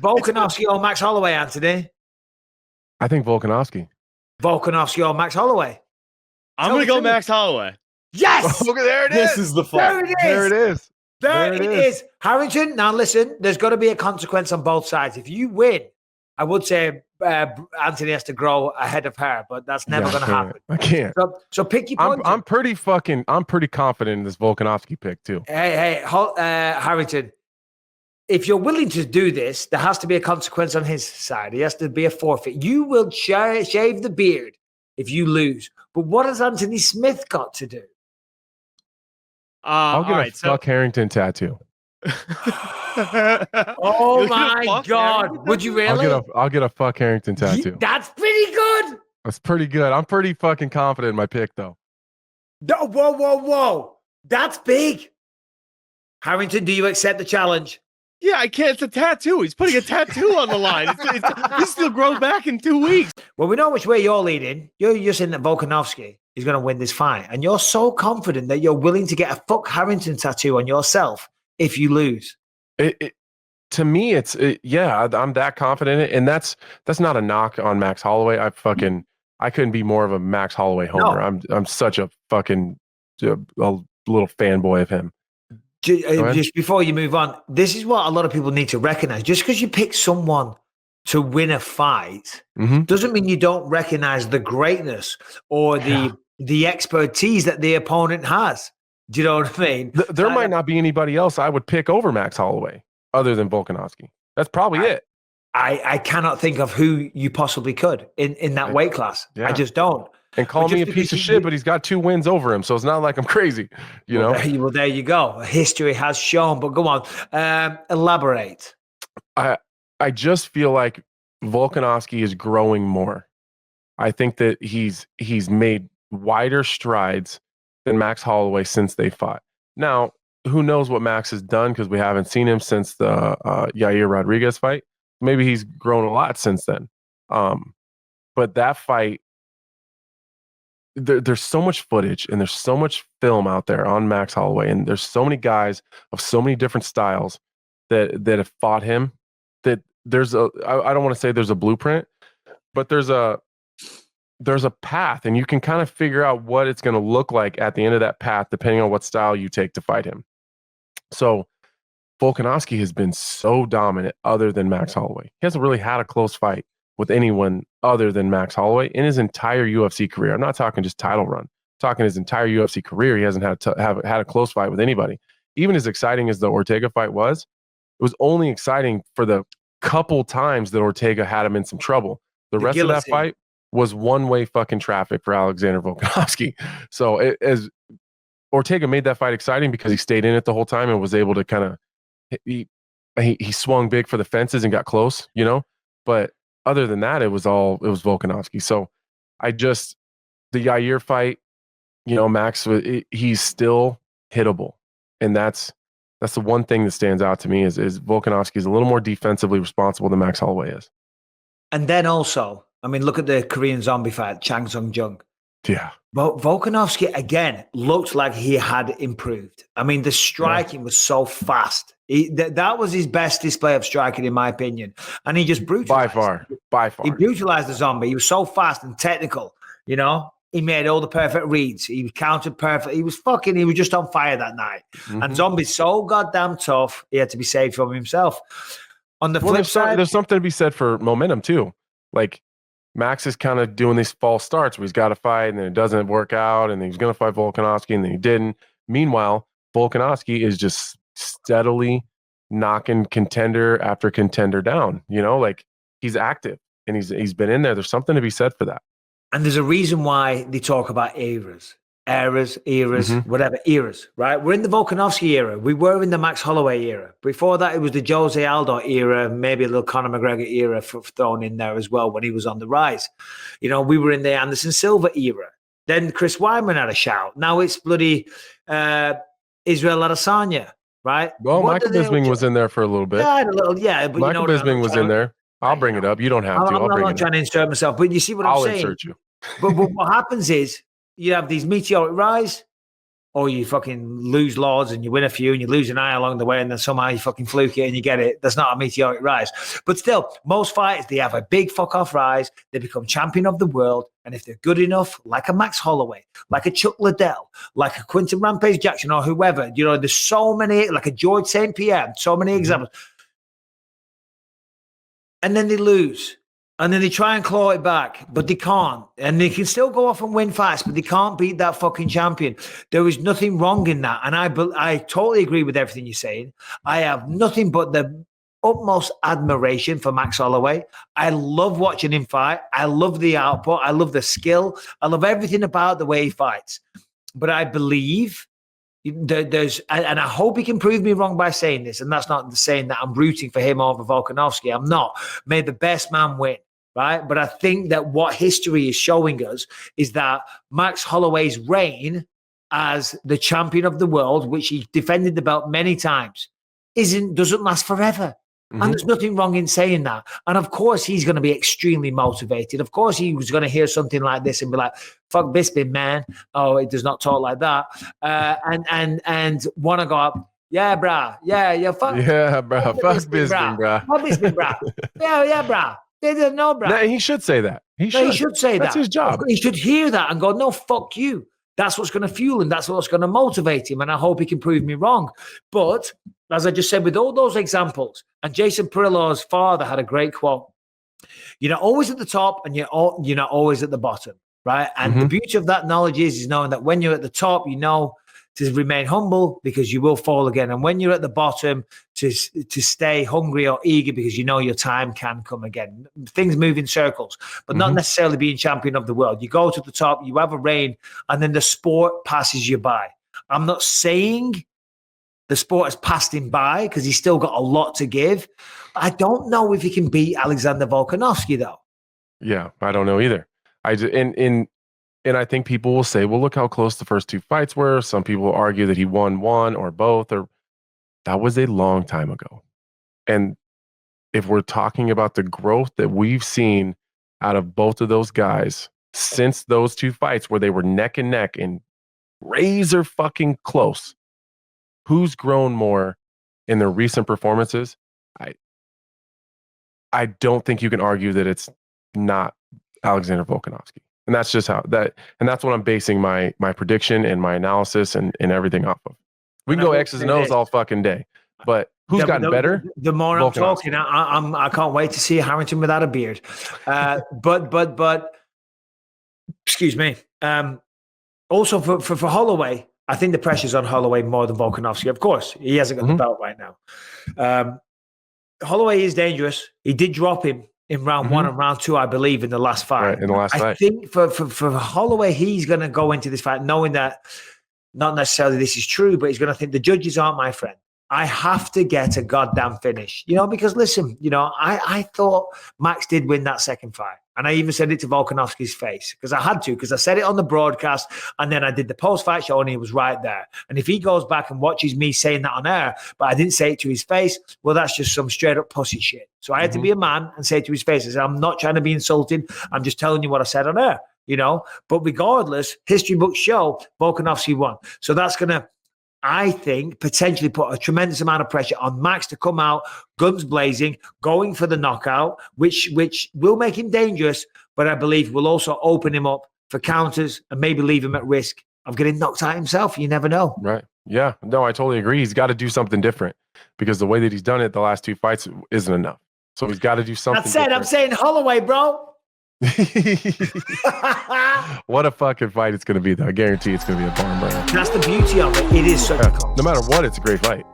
Volkanovski or Max Holloway, Anthony? I think Volkanovski. Volkanovski or Max Holloway? I'm going to go Max Holloway. Yes! Look, there it is. This is the fight. There it is. There it is. Harrington, now listen, there's got to be a consequence on both sides. If you win, I would say Anthony has to grow ahead of her, but that's never going to happen. I can't. So pick your punch. I'm pretty confident in this Volkanovski pick too. Hey, Harrington, if you're willing to do this, there has to be a consequence on his side. He has to be a forfeit. You will shave the beard if you lose. But what has Anthony Smith got to do? I'll get a fuck Harrington tattoo. Oh my God. Would you really? I'll get a fuck Harrington tattoo. That's pretty good. That's pretty good. I'm pretty fucking confident in my pick though. Whoa. That's big. Harrington, do you accept the challenge? Yeah, I can't. It's a tattoo. He's putting a tattoo on the line. This still grows back in 2 weeks. Well, we know which way you're leading. You're saying that Volkanovski is going to win this fight. And you're so confident that you're willing to get a fuck Harrington tattoo on yourself if you lose. To me, I'm that confident in it. And that's not a knock on Max Holloway. I couldn't be more of a Max Holloway homer. No. I'm such a fucking a little fanboy of him. Just before you move on, this is what a lot of people need to recognize. Just because you pick someone to win a fight doesn't mean you don't recognize the greatness or the expertise that the opponent has. Do you know what I mean? There might not be anybody else I would pick over Max Holloway other than Volkanovski. That's probably it. I cannot think of who you possibly could in that weight class. Yeah. I just don't. And call me a piece of shit, but he's got 2 wins over him, so it's not like I'm crazy, you know? Well, there you go. History has shown, but go on. Elaborate. I just feel like Volkanovski is growing more. I think that he's made wider strides than Max Holloway since they fought. Now, who knows what Max has done because we haven't seen him since the Yair Rodriguez fight. Maybe he's grown a lot since then. But that fight, there's so much footage and there's so much film out there on Max Holloway, and there's so many guys of so many different styles that have fought him that there's I don't want to say there's a blueprint, but there's a path, and you can kind of figure out what it's going to look like at the end of that path depending on what style you take to fight him. So Volkanovski has been so dominant other than Max Holloway. He hasn't really had a close fight with anyone other than Max Holloway in his entire UFC career. I'm not talking just title run. I'm talking his entire UFC career. He hasn't had a close fight with anybody. Even as exciting as the Ortega fight was, it was only exciting for the couple times that Ortega had him in some trouble. The rest of that fight was one-way fucking traffic for Alexander Volkanovski. So as Ortega made that fight exciting because he stayed in it the whole time and was able to kind of he swung big for the fences and got close, you know. But other than that, it was Volkanovski. So the Yair fight, you know, Max, he's still hittable. And that's the one thing that stands out to me is Volkanovski is a little more defensively responsible than Max Holloway is. And then also, I mean, look at the Korean zombie fight, Chang Sung-jung. Yeah. But Volkanovski, again, looked like he had improved. I mean, the striking was so fast. That was his best display of striking, in my opinion. And he just brutalized. By far. He brutalized the zombie. He was so fast and technical, you know? He made all the perfect reads. He countered perfect. He was just on fire that night. Mm-hmm. And Zombie's so goddamn tough, he had to be saved from himself. On the flip side, there's something to be said for momentum too. Like, Max is kind of doing these false starts where he's got to fight and then it doesn't work out, and then he's going to fight Volkanovski and then he didn't. Meanwhile, Volkanovski is just steadily knocking contender after contender down. You know, like, he's active and he's been in there. There's something to be said for that. And there's a reason why they talk about eras, whatever eras, right? We're in the Volkanovski era. We were in the Max Holloway era. Before that, it was the Jose Aldo era, maybe a little Conor McGregor era thrown in there as well when he was on the rise. You know, we were in the Anderson Silva era. Then Chris Weidman had a shout. Now it's bloody Israel Adesanya, right? Well, Michael Bisping was in there for a little bit. Yeah, but Michael Bisping was in there. I'll bring it up. You don't have to. I'm not trying to insert myself, but you see what I'm saying? I'll insert you. But what happens is you have these meteoric rise, or you fucking lose loads and you win a few and you lose an eye along the way and then somehow you fucking fluke it and you get it. That's not a meteoric rise. But still, most fighters, they have a big fuck off rise. They become champion of the world. And if they're good enough, like a Max Holloway, like a Chuck Liddell, like a Quinton Rampage Jackson or whoever, you know, there's so many, like a George St. Pierre, so many examples. And then they lose. And then they try and claw it back, but they can't. And they can still go off and win fights, but they can't beat that fucking champion. There is nothing wrong in that. And I totally agree with everything you're saying. I have nothing but the utmost admiration for Max Holloway. I love watching him fight. I love the output. I love the skill. I love everything about the way he fights. But I believe there's, and I hope he can prove me wrong by saying this, and that's not saying that I'm rooting for him over Volkanovski. I'm not. May the best man win. Right. But I think that what history is showing us is that Max Holloway's reign as the champion of the world, which he defended the belt many times, doesn't last forever. Mm-hmm. And there's nothing wrong in saying that. And of course, he's going to be extremely motivated. Of course, he was going to hear something like this and be like, fuck Bisping, man. Oh, it does not talk like that. And want to go up. Yeah, brah. Yeah, fuck. Yeah, brah. Fuck Bisping, brah. Fuck Bisping, brah. Yeah, brah. They didn't know, bro. No, he should say that. He should say That's that. his job. He should hear that and go, no, fuck you. That's what's going to fuel him. That's what's going to motivate him. And I hope he can prove me wrong. But as I just said, with all those examples, and Jason Perillo's father had a great quote, you're not always at the top and you're not always at the bottom, right? And the beauty of that knowledge is knowing that when you're at the top, you know to remain humble because you will fall again. And when you're at the bottom, to stay hungry or eager because you know your time can come again. Things move in circles, but not necessarily being champion of the world. You go to the top, you have a reign, and then the sport passes you by. I'm not saying the sport has passed him by because he's still got a lot to give. I don't know if he can beat Alexander Volkanovski, though. Yeah, I don't know either. And I think people will say, well, look how close the first two fights were. Some people will argue that he won one or both, or that was a long time ago. And if we're talking about the growth that we've seen out of both of those guys since those two fights where they were neck and neck and razor fucking close, who's grown more in their recent performances? I don't think you can argue that it's not Alexander Volkanovski. And that's just how that, and that's what I'm basing my prediction and my analysis and everything off of. We can go X's and O's all fucking day, but who's gotten better? The more I'm talking, I can't wait to see Harrington without a beard. But excuse me. Also for Holloway, I think the pressure's on Holloway more than Volkanovski. Of course, he hasn't got the belt right now. Holloway is dangerous. He did drop him in round one and round two, I believe, in the last fight. Right, in the last fight. I think for Holloway, he's going to go into this fight knowing that not necessarily this is true, but he's going to think the judges aren't my friend. I have to get a goddamn finish, because listen, I thought Max did win that second fight. And I even said it to Volkanovski's face because I had to, because I said it on the broadcast and then I did the post-fight show and he was right there. And if he goes back and watches me saying that on air, but I didn't say it to his face, well, that's just some straight up pussy shit. So I had to be a man and say it to his face. I said, I'm not trying to be insulting. I'm just telling you what I said on air, But regardless, history books show Volkanovski won. So that's going to, I think, potentially put a tremendous amount of pressure on Max to come out, guns blazing, going for the knockout, which will make him dangerous, but I believe will also open him up for counters and maybe leave him at risk of getting knocked out himself. You never know. Right. Yeah. No, I totally agree. He's got to do something different because the way that he's done it the last two fights isn't enough. So he's got to do something different. I'm saying Holloway, bro. What a fucking fight it's going to be, though. I guarantee it's going to be a barn burner. That's the beauty of it. It is such a no matter what, it's a great fight.